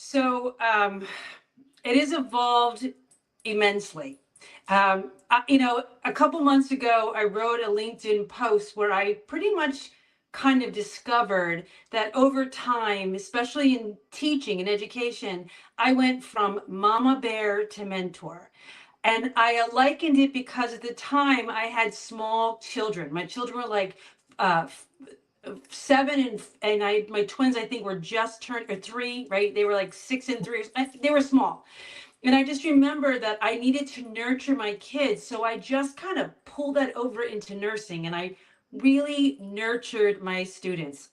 So it has evolved immensely. A couple months ago, I wrote a LinkedIn post where I pretty much kind of discovered that over time, especially in teaching and education, I went from mama bear to mentor. And I likened it because at the time I had small children. My children were like uh, 7 and my twins I think were just turned or 3, right? They were like 6 and 3. They were small. And I just remember that I needed to nurture my kids. So I just kind of pulled that over into nursing and I really nurtured my students.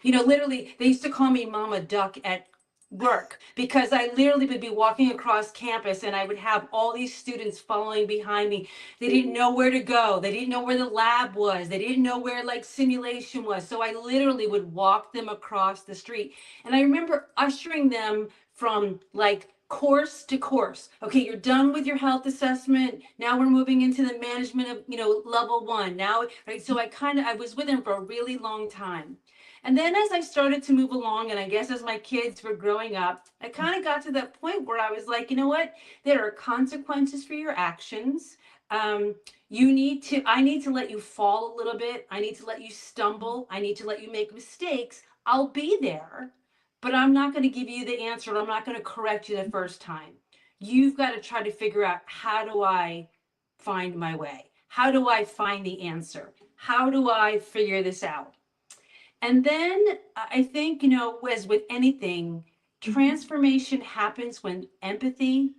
Literally, they used to call me Mama Duck at work because I literally would be walking across campus and I would have all these students following behind me. They didn't know where to go. They didn't know where the lab was. They didn't know where like simulation was. So I literally would walk them across the street. And I remember ushering them from like course to course. Okay, you're done with your health assessment. Now we're moving into the management of, level 1. Now, right? So I was with them for a really long time. And then as I started to move along, and I guess as my kids were growing up, I kind of got to that point where I was like, you know what? There are consequences for your actions. Um, I need to let you fall a little bit. I need to let you stumble. I need to let you make mistakes. I'll be there, but I'm not going to give you the answer. And I'm not going to correct you the first time. You've got to try to figure out, how do I find my way? How do I find the answer? How do I figure this out? And then I think, as with anything, transformation happens when empathy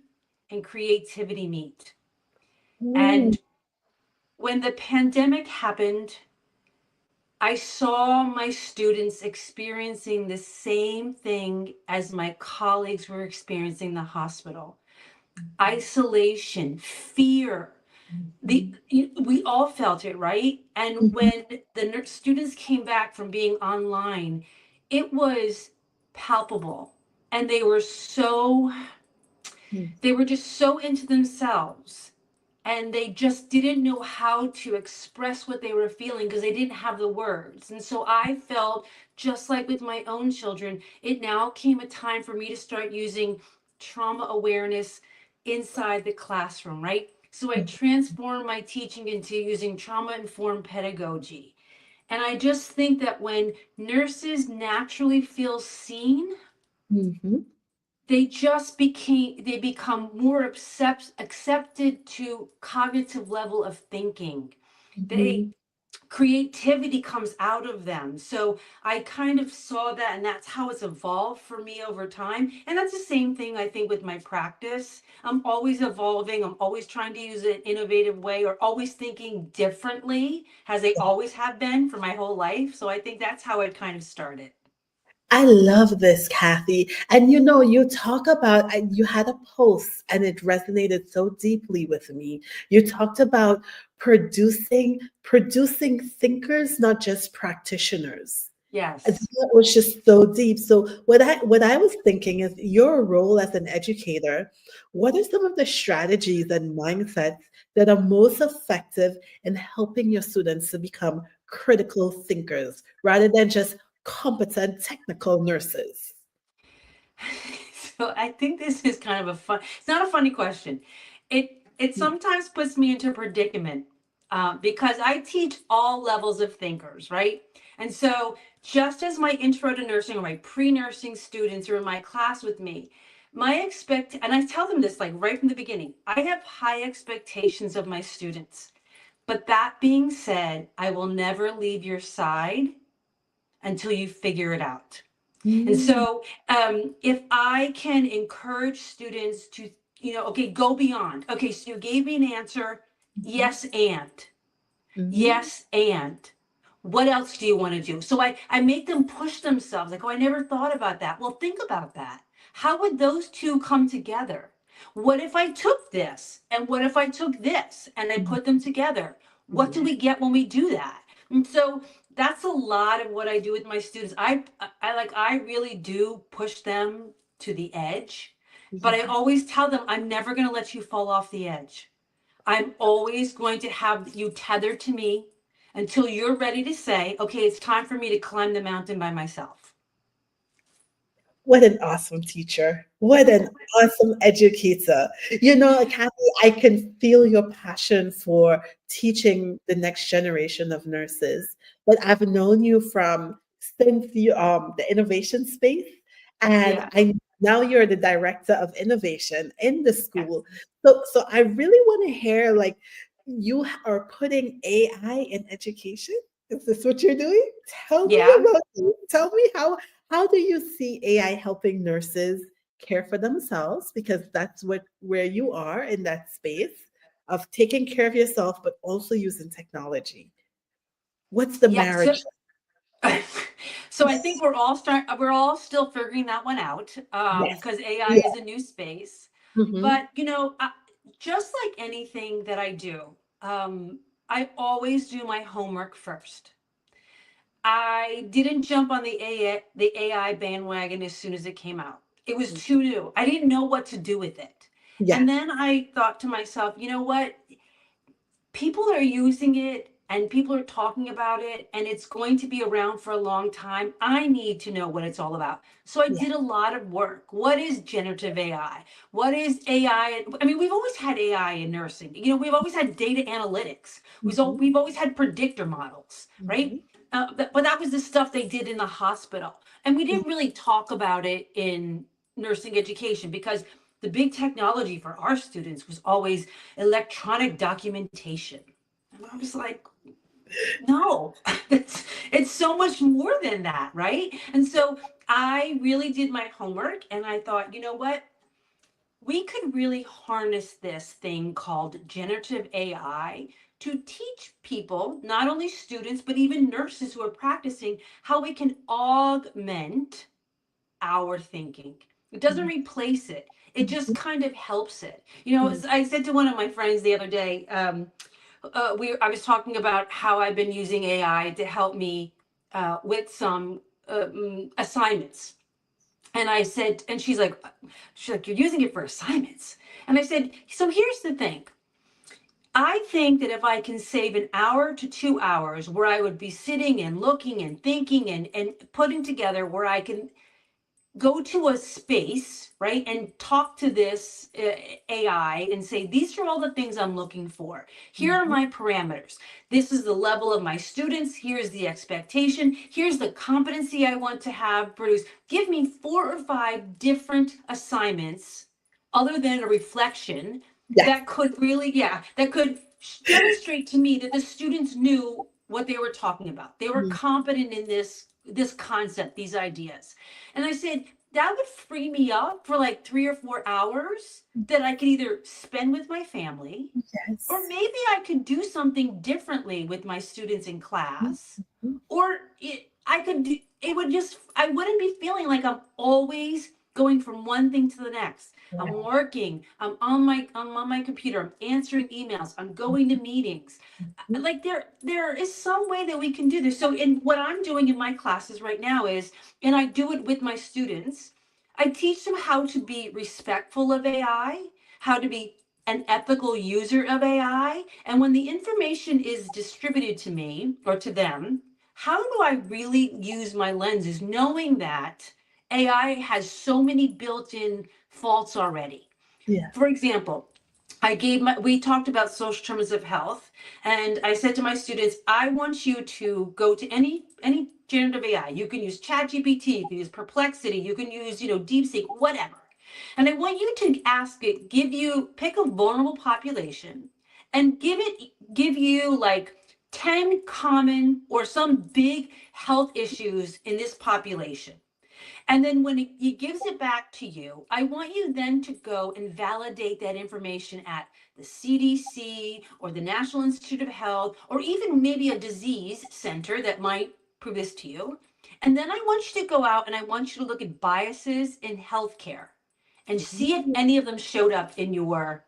and creativity meet. Mm, And when the pandemic happened, I saw my students experiencing the same thing as my colleagues were experiencing in the hospital: isolation, fear. mhm, We all felt it, right? And mhm, when the students came back from being online, it was palpable, and they were just so into themselves, and they just didn't know how to express what they were feeling because they didn't have the words. And so I felt, just like with my own children, it now came a time for me to start using trauma awareness inside the classroom, right? So I transformed my teaching into using trauma informed pedagogy. And I just think that when nurses naturally feel seen, mhm, they become more accepted to cognitive level of thinking. They mhm. Creativity comes out of them. So I kind of saw that, and that's how it's evolved for me over time. And that's the same thing I think with my practice. I'm always evolving. I'm always trying to use an innovative way, or always thinking differently, as I always have been for my whole life. So I think that's how it kind of started. I love this, Kathy. And you talk about, you had a post and it resonated so deeply with me. You talked about producing thinkers, not just practitioners. And Yes. that was just so deep. So what I was thinking is your role as an educator, what are some of the strategies and mindsets that are most effective in helping your students to become critical thinkers rather than just competent technical nurses? So I think this is kind of it's not a funny question. It sometimes puts me into a predicament, because I teach all levels of thinkers, right? And so just as my intro to nursing or my pre-nursing students are in my class with me, and I tell them this like right from the beginning, I have high expectations of my students. But that being said, I will never leave your side until you figure it out. And Mm, so, if I can encourage students to, okay, go beyond. Okay, so you gave me an answer. mhm, Yes, and. mhm, Yes, and. What else do you want to do? So I make them push themselves. Like, oh, I never thought about that. Well, think about that. How would those two come together? What if I took this? And what if I took this and I put them together? What do yeah. we get when we do that? And so that's a lot of what I do with my students. I really do push them to the edge, but I Yeah. always tell them I'm never going to let you fall off the edge. I'm always going to have you tethered to me until you're ready to say, okay, it's time for me to climb the mountain by myself. What an awesome teacher. What an awesome educator. You know, Kathy, I can feel your passion for teaching the next generation of nurses. But I've known you from since the innovation space, and Yeah. I now you're the director of innovation in the Yes. school. So I really want to hear like you are putting AI in education. Is this what you're doing? Tell me Yeah. about it. Tell me how do you see AI helping nurses care for themselves? Because that's what where you are in that space of taking care of yourself, but also using technology. What's the Yeah. So marriage? so I think we're all still figuring that one out, Yes. because AI Yeah. is a new space. Hmm. But just like anything that I do, I always do my homework first. I didn't jump on the AI bandwagon as soon as it came out. It was too new. I didn't know what to do with it. And Yes. then I thought to myself, you know what? People are using it and people are talking about it and it's going to be around for a long time. I need to know what it's all about. So I Yeah. did a lot of work. What is generative AI? What is AI? I mean, we've always had AI in nursing. We've always had data analytics. Hmm. We've always had predictor models, right? Hmm. But that was the stuff they did in the hospital. And we didn't really talk about it in nursing education because the big technology for our students was always electronic documentation. And I was like, no, it's so much more than that, right? And so I really did my homework and I thought, you know what? We could really harness this thing called generative AI to teach people, not only students, but even nurses who are practicing, how we can augment our thinking. It doesn't replace it. It just kind of helps it. I said to one of my friends the other day, I was talking about how I've been using AI to help me with some assignments. And I said, and she's like, you're using it for assignments. And I said, so here's the thing. I think that if I can save an hour to 2 hours where I would be sitting and looking and thinking and putting together where I can go to a space, right, and talk to this AI and say, these are all the things I'm looking for. Here are Hmm. my parameters. This is the level of my students. Here's the expectation. Here's the competency I want to have produced. Give me 4 or 5 different assignments other than a reflection Yes. that could demonstrate to me that the students knew what they were talking about. They were Mm. competent in this concept, these ideas. And I said, that would free me up for like 3 or 4 hours that I could either spend with my family, or Yes. maybe I could do something differently with my students in class, Mhm. or I could do, it would just, I wouldn't be feeling like I'm always going from one thing to the next. I'm Wow. working, I'm on my computer, I'm answering emails, I'm going to meetings. Mhm. Like there is some way that we can do this. So in what I'm doing in my classes right now is, and I do it with my students, I teach them how to be respectful of AI, how to be an ethical user of AI, and when the information is distributed to me or to them, how do I really use my lenses knowing that AI has so many built-in faults already. Yeah. For example, we talked about social determinants of health, and I said to my students, I want you to go to any generative AI. You can use ChatGPT, you can use Perplexity, you can use, DeepSeek, whatever. And I want you to ask it, pick a vulnerable population and give you like 10 common or some big health issues in this population. And then when he gives it back to you, I want you then to go and validate that information at the CDC or the National Institute of Health, or even maybe a disease center that might prove this to you. And then I want you to go out and I want you to look at biases in healthcare and see if any of them showed up in your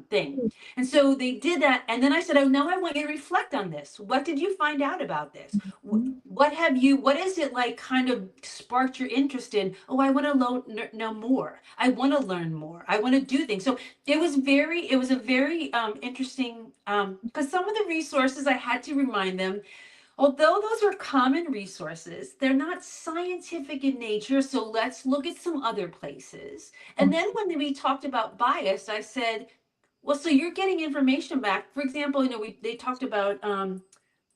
thing. And so they did that. And then I said, oh, now I want you to reflect on this. What did you find out about this? Mhm. What is it like kind of sparked your interest in, oh, I want to know more. I want to learn more. I want to do things. So it was a very interesting, because some of the resources I had to remind them Although those are common resources, they're not scientific in nature, so let's look at some other places. And then Okay. when we talked about bias, I said, well, so you're getting information back. For example, they talked about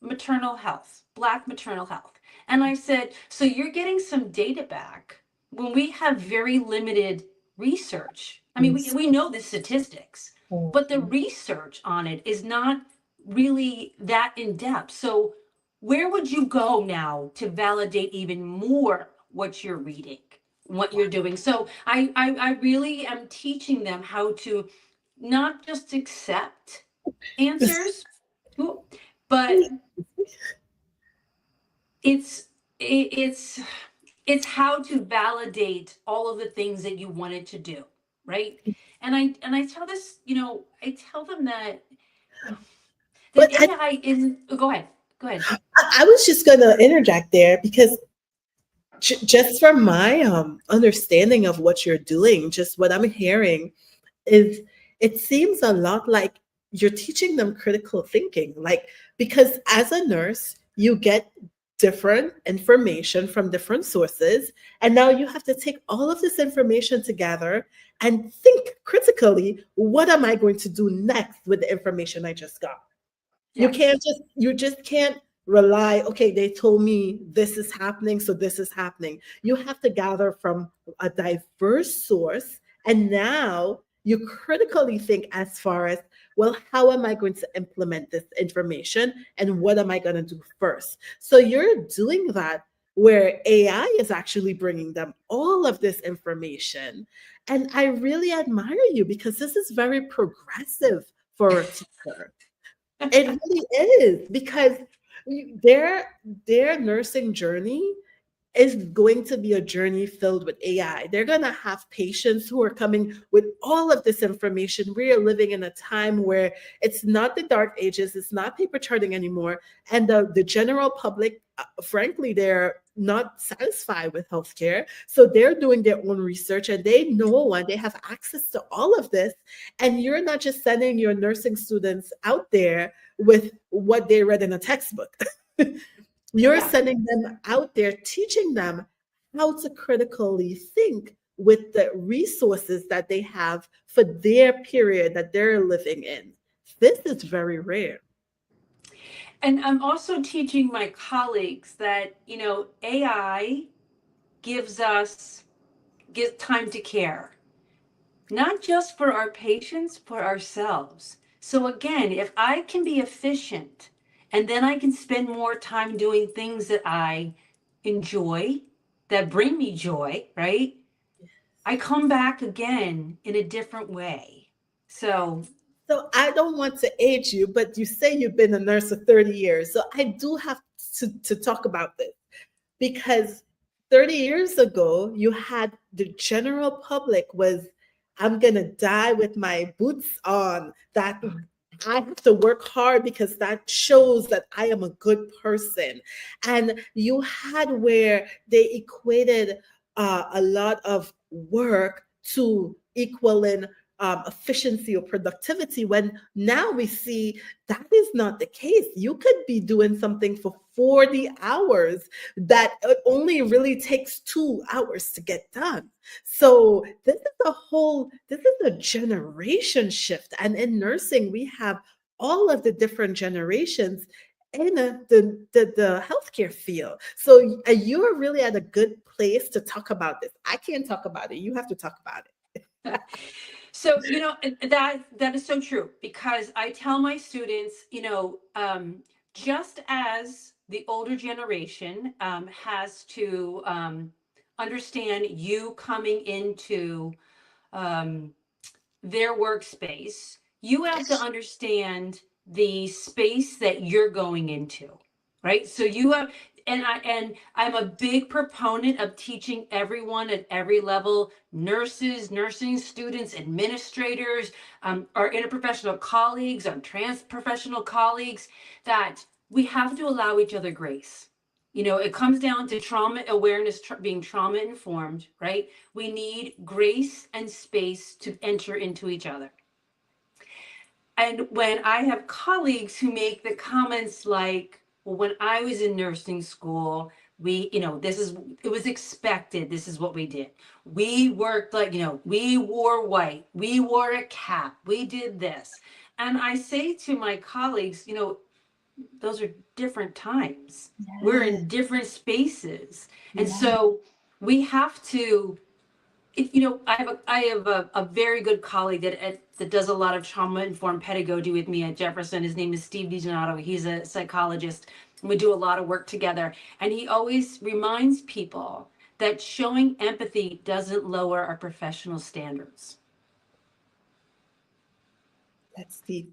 maternal health, Black maternal health. And I said, so you're getting some data back when we have very limited research. I mean, Yes. we know the statistics, but the Mhm. research on it is not really that in depth. So where would you go now to validate even more what you're reading, what you're doing? So I really am teaching them how to not just accept answers, but it's it's it's how to validate all of the things that you wanted to do, right? And I tell this, I tell them that But AI isn't. Oh, go ahead, go ahead. I was just going to interject there because just from my understanding of what you're doing, just what I'm hearing is it seems a lot like you're teaching them critical thinking. Like, because as a nurse, you get different information from different sources. And now you have to take all of this information together and think critically, what am I going to do next with the information I just got? Yes. You just can't rely, okay, they told me this is happening, so this is happening. You have to gather from a diverse source. And now you critically think as far as, well, how am I going to implement this information and what am I going to do first? So you're doing that where AI is actually bringing them all of this information. And I really admire you because this is very progressive for a teacher. It really is because their nursing journey is going to be a journey filled with AI. They're going to have patients who are coming with all of this information. We are living in a time where it's not the dark ages, it's not paper charting anymore. And the general public, frankly, they're not satisfied with healthcare. So they're doing their own research and they know and they have access to all of this. And you're not just sending your nursing students out there with what they read in a textbook. You're Yeah. sending them out there, teaching them how to critically think with the resources that they have for their period that they're living in. This is very rare. And I'm also teaching my colleagues that, AI gives us gives time to care, not just for our patients, for ourselves. So again, if I can be efficient and then I can spend more time doing things that I enjoy, that bring me joy, right? I come back again in a different way. So, So I don't want to age you, but you say you've been a nurse for 30 years. So I do have to talk about this because 30 years ago, you had the general public was, I'm going to die with my boots on, that I have to work hard because that shows that I am a good person. And you had where they equated a lot of work to equaling efficiency or productivity, when now we see that is not the case. You could be doing something for 40 hours that it only really takes 2 hours to get done. So this is a generation shift. And in nursing, we have all of the different generations in the healthcare field. So you're really at a good place to talk about this. I can't talk about it. You have to talk about it. so that is so true because I tell my students, just as the older generation has to understand you coming into um, their workspace, you have to understand the space that you're going into, right? So you have, and I'm a big proponent of teaching everyone at every level, nurses, nursing students, administrators, our interprofessional colleagues, our trans professional colleagues, that we have to allow each other grace. It comes down to trauma awareness, being trauma informed, right? We need grace and space to enter into each other. And when I have colleagues who make the comments like, well, when I was in nursing school, we, it was expected. This is what we did. We worked like, we wore white, we wore a cap, we did this. And I say to my colleagues, those are different times. We're Yeah, in different spaces. And yeah. so we have to, I have a very good colleague that does a lot of trauma informed pedagogy with me at Jefferson. His name is Steve DiGenato. He's a psychologist. And we do a lot of work together. And he always reminds people that showing empathy doesn't lower our professional standards. That's deep.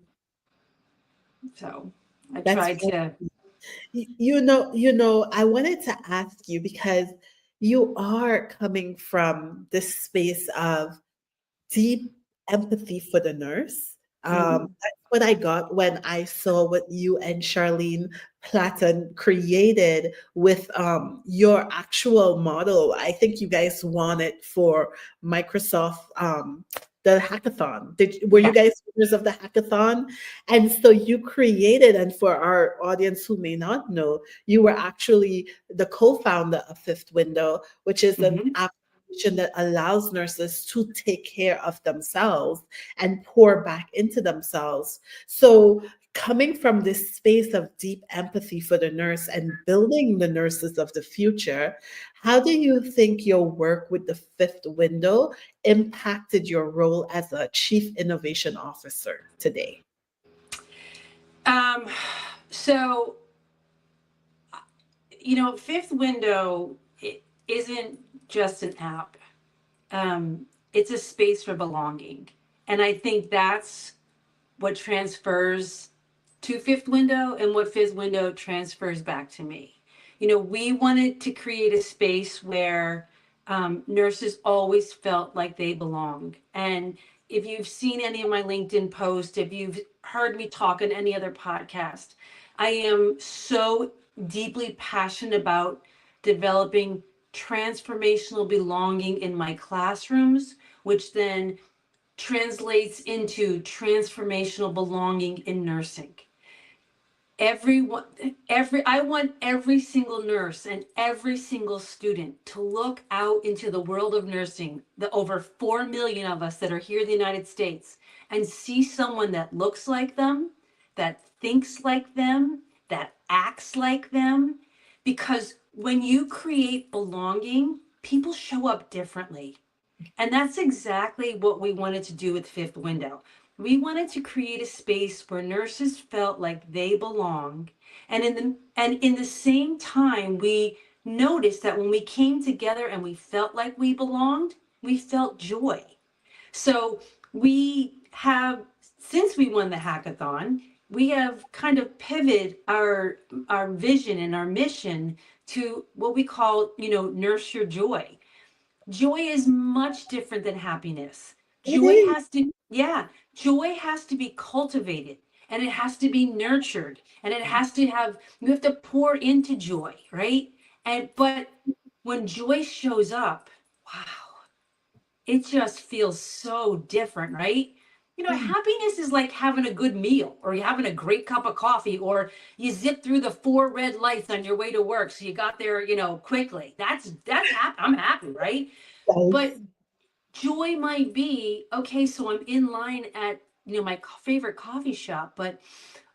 So I That's try to. I wanted to ask you because you are coming from this space of deep empathy for the nurse. Mhm. That's what I got when I saw what you and Charlene Platten created with your actual model. I think you guys won it for Microsoft, the hackathon. Were you Yeah. guys winners of the hackathon? And so you created, and for our audience who may not know, you were actually the co-founder of Fifth Window, which is an Hmm. application that allows nurses to take care of themselves and pour back into themselves. So, coming from this space of deep empathy for the nurse and building the nurses of the future, how do you think your work with the Fifth Window impacted your role as a chief innovation officer today? Um, so, Fifth Window isn't just an app. It's a space for belonging. And I think that's what transfers to Fifth Window and what Fifth Window transfers back to me. We wanted to create a space where nurses always felt like they belong. And if you've seen any of my LinkedIn posts, if you've heard me talk on any other podcast, I am so deeply passionate about developing transformational belonging in my classrooms, which then translates into transformational belonging in nursing. Everyone, I want every single nurse and every single student to look out into the world of nursing, the over 4 million of us that are here in the United States, and see someone that looks like them, that thinks like them, that acts like them. Because when you create belonging, people show up differently. And that's exactly what we wanted to do with Fifth Window. We wanted to create a space where nurses felt like they belong. And in the same time, we noticed that when we came together and we felt like we belonged, we felt joy. So we have, since we won the hackathon, we have kind of pivoted our vision and our mission to what we call, nurse your joy. Joy is much different than happiness. It Joy is. has to, yeah, joy has to be cultivated, and it has to be nurtured, and it has to have, you have to pour into joy, right? But when joy shows up, wow, it just feels so different, right? Happiness is like having a good meal, or you having a great cup of coffee, or you zip through the four red lights on your way to work, so you got there, quickly. That's happy. I'm happy, right? But Yes. joy might be, okay, so I'm in line at, my favorite coffee shop, but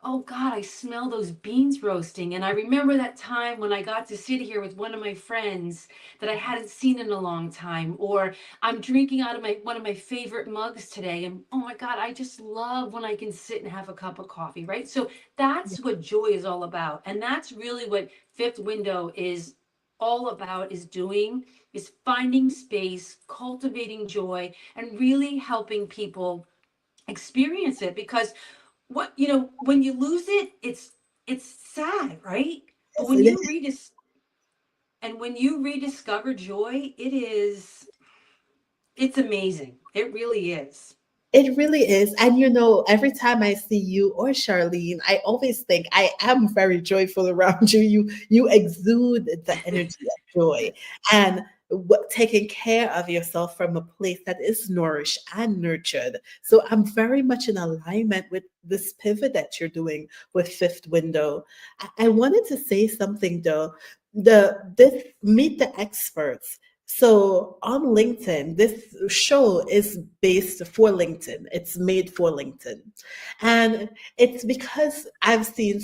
oh God, I smell those beans roasting. And I remember that time when I got to sit here with one of my friends that I hadn't seen in a long time, or I'm drinking out of my one of my favorite mugs today. And oh my God, I just love when I can sit and have a cup of coffee, right? So that's what joy is all about. And that's really what Fifth Window is all about, is doing, is finding space, cultivating joy, and really helping people experience it. Because when you lose it, it's sad, right? But Yes, it is. when you rediscover joy, it's amazing. It really is. It really is. And every time I see you or Charlene, I always think I am very joyful around you. You exude the energy of joy. And taking care of yourself from a place that is nourished and nurtured. So I'm very much in alignment with this pivot that you're doing with Fifth Window. I wanted to say something though. This Meet the Experts. So on LinkedIn, this show is based for LinkedIn. It's made for LinkedIn. And it's because I've seen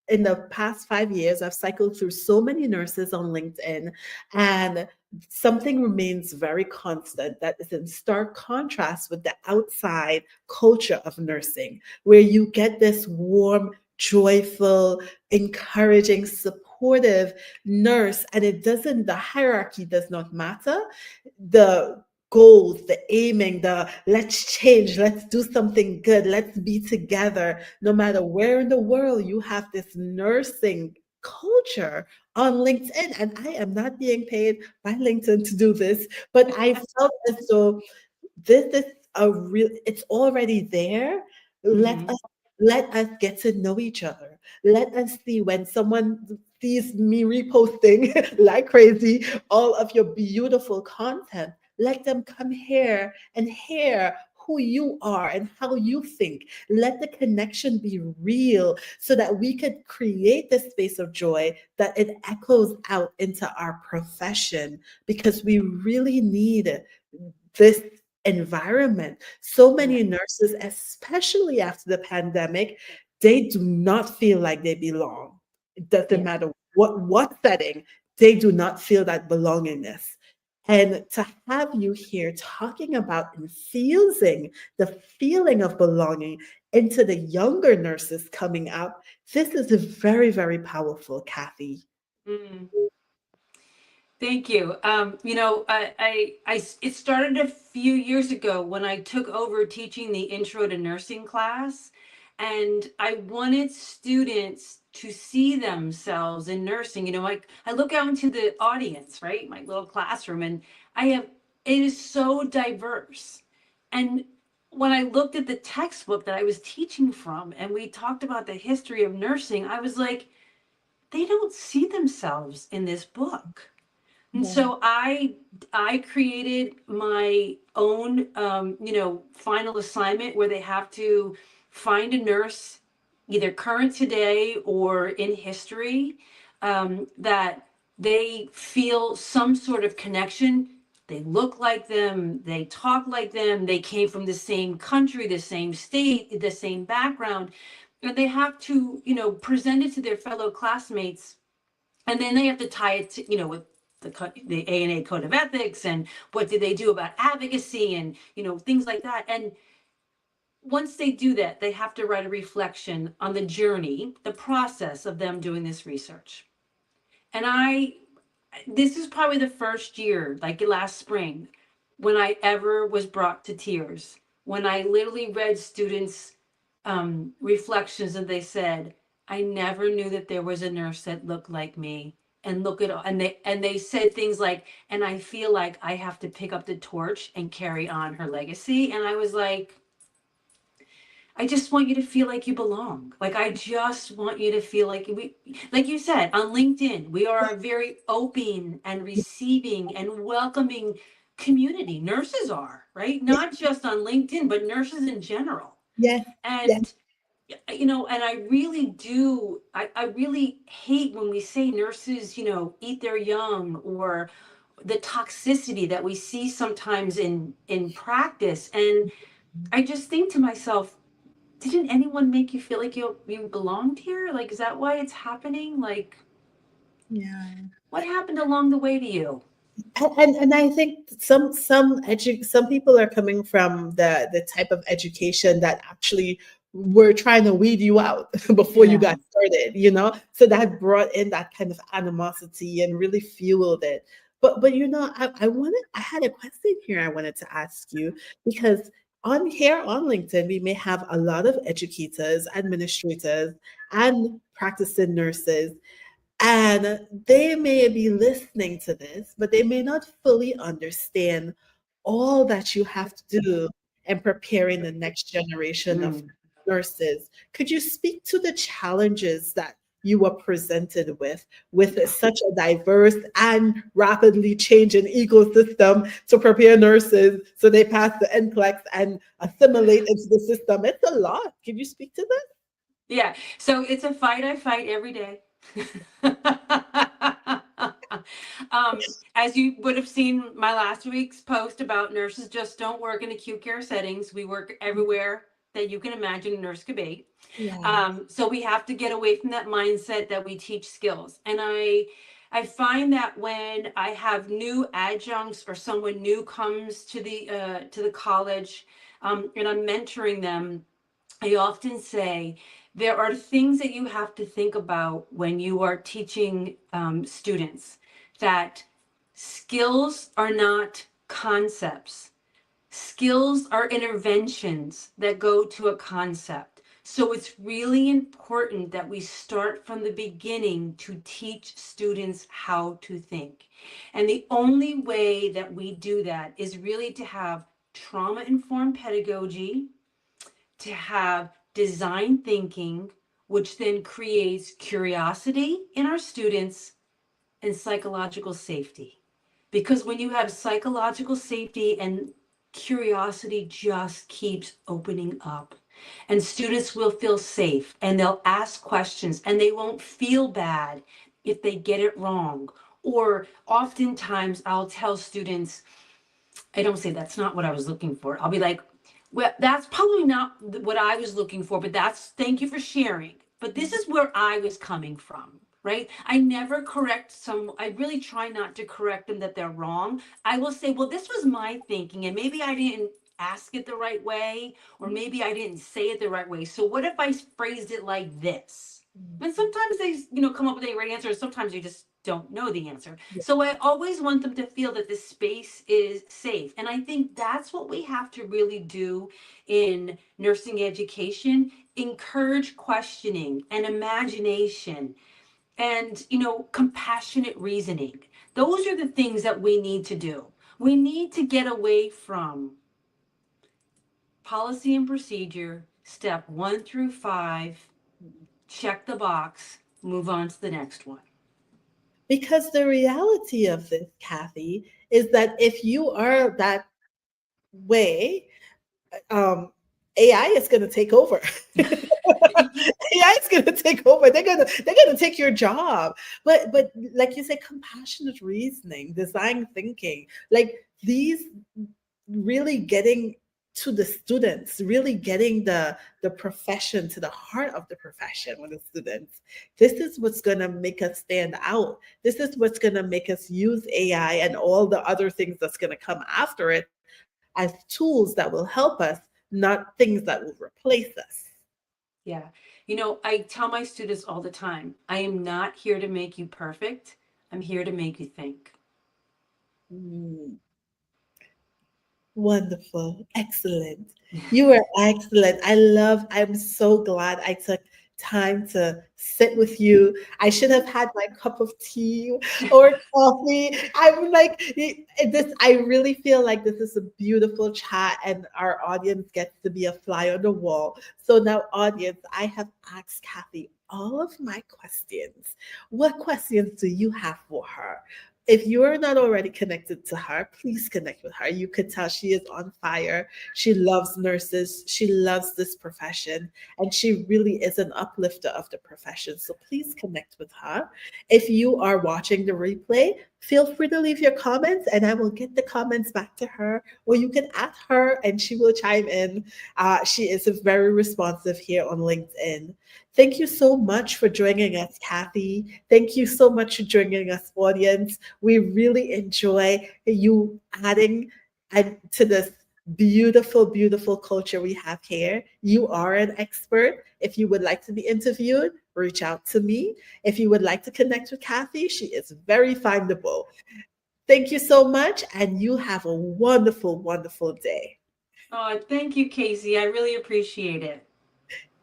in the past 5 years, I've cycled through so many nurses on LinkedIn, and something remains very constant that is in stark contrast with the outside culture of nursing, where you get this warm, joyful, encouraging, supportive nurse, and the hierarchy does not matter. The goals, the aiming, the let's change, let's do something good, let's be together. No matter where in the world you have this nursing culture on LinkedIn, and I am not being paid by LinkedIn to do this, but I felt as though this is it's already there. Let Mhm. us let us get to know each other. Let us see when someone sees me reposting like crazy all of your beautiful content. Let them come here and hear who you are and how you think. Let the connection be real so that we could create this space of joy that it echoes out into our profession, because we really need this environment. So Yeah. many nurses, especially after the pandemic, they do not feel like they belong. It doesn't Yeah. matter what setting, they do not feel that belongingness. And to have you here talking about infusing the feeling of belonging into the younger nurses coming up, this is very, very powerful, Kathy. Mm. Thank you. It started a few years ago when I took over teaching the intro to nursing class, and I wanted students to see themselves in nursing. Like I look out into the audience, right? My little classroom, and it is so diverse. And when I looked at the textbook that I was teaching from, and we talked about the history of nursing, I was like, they don't see themselves in this book. And Yeah. so I created my own final assignment where they have to find a nurse, either current today or in history, that they feel some sort of connection. They look like them, they talk like them, they came from the same country, the same state, the same background, and they have to, present it to their fellow classmates, and then they have to tie it to, with the ANA code of ethics, and what did they do about advocacy, and things like that. And once they do that, they have to write a reflection on the journey, the process of them doing this research. And this is probably the first year, like last spring, when I ever was brought to tears, when I literally read students' reflections, and they said, "I never knew that there was a nurse that looked like me." And look at all, and they said things like, "And I feel like I have to pick up the torch and carry on her legacy." And I was like, I just want you to feel like you belong. Like I just want you to feel like like you said on LinkedIn, we are a very open and receiving and welcoming community. Nurses are, right? Yes, Not just on LinkedIn, but nurses in general. yes, yes, And and I really do, I really hate when we say nurses, eat their young, or the toxicity that we see sometimes in practice. And I just think to myself, didn't anyone make you feel like you belonged here? Like, is that why it's happening? Like, yeah. what happened along the way to you? And I think some people are coming from the type of education that actually were trying to weed you out before you Yeah. got started. So that brought in that kind of animosity and really fueled it. But I had a question here I wanted to ask you, because on here on LinkedIn we may have a lot of educators, administrators, and practicing nurses, and they may be listening to this, but they may not fully understand all that you have to do in preparing the next generation of Mm. nurses. Could you speak to the challenges that you were presented with such a diverse and rapidly changing ecosystem to prepare nurses so they pass the NCLEX and assimilate into the system. It's a lot. Can you speak to this? Yeah. So it's a fight I fight every day. As you would have seen my last week's post about nurses just don't work in acute care settings. We work everywhere that you can imagine a nurse could be. Yeah. So we have to get away from that mindset that we teach skills. And I find that when I have new adjuncts or someone new comes to the college, and I'm mentoring them, I often say there are things that you have to think about when you are teaching students, that skills are not concepts. Skills are interventions that go to a concept. So it's really important that we start from the beginning to teach students how to think. And the only way that we do that is really to have trauma informed pedagogy, to have design thinking, which then creates curiosity in our students, and psychological safety. Because when you have psychological safety and curiosity just keeps opening up, and students will feel safe and they'll ask questions and they won't feel bad if they get it wrong. Or oftentimes I'll tell students, I don't say that's not what I was looking for. I'll be like, well, that's probably not what I was looking for, but thank you for sharing. But this is where I was coming from, right? I never correct I really try not to correct them that they're wrong. I will say, well, this was my thinking, and maybe I didn't ask it the right way, or maybe I didn't say it the right way. So what if I phrased it like this? And sometimes they, come up with a right answer, and sometimes you just don't know the answer. So I always want them to feel that the space is safe. And I think that's what we have to really do in nursing education: encourage questioning and imagination and, compassionate reasoning. Those are the things that we need to do. We need to get away from policy and procedure, step 1 through 5, check the box, move on to the next one. Because the reality of this, Kathy, is that if you are that way, AI is going to take over. AI is going to take over. They're going to take your job. But like you said, compassionate reasoning, design thinking, like these, really getting to the students, really getting the profession to the heart of the profession with the students. This is what's going to make us stand out. This is what's going to make us use AI and all the other things that's going to come after it as tools that will help us, not things that will replace us. Yeah. I tell my students all the time, I am not here to make you perfect. I'm here to make you think. Mm. Wonderful. Excellent. You were excellent. I'm so glad I took time to sit with you. I should have had my cup of tea or coffee. I'm like, this, I really feel like this is a beautiful chat and our audience gets to be a fly on the wall. So now, audience, I have asked Kathy all of my questions. What questions do you have for her? If you are not already connected to her, please connect with her. You could tell she is on fire. She loves nurses. She loves this profession. And she really is an uplifter of the profession. So please connect with her. If you are watching the replay, feel free to leave your comments and I will get the comments back to her. Or you can ask her and she will chime in. She is very responsive here on LinkedIn. Thank you so much for joining us, Kathy. Thank you so much for joining us, audience. We really enjoy you adding to this beautiful, beautiful culture we have here. You are an expert. If you would like to be interviewed, reach out to me. If you would like to connect with Kathy, she is very findable. Thank you so much, and you have a wonderful, wonderful day. Oh, thank you, Casey. I really appreciate it.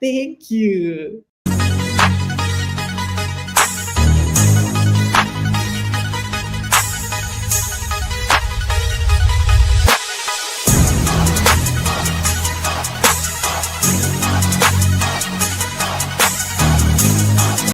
Thank you.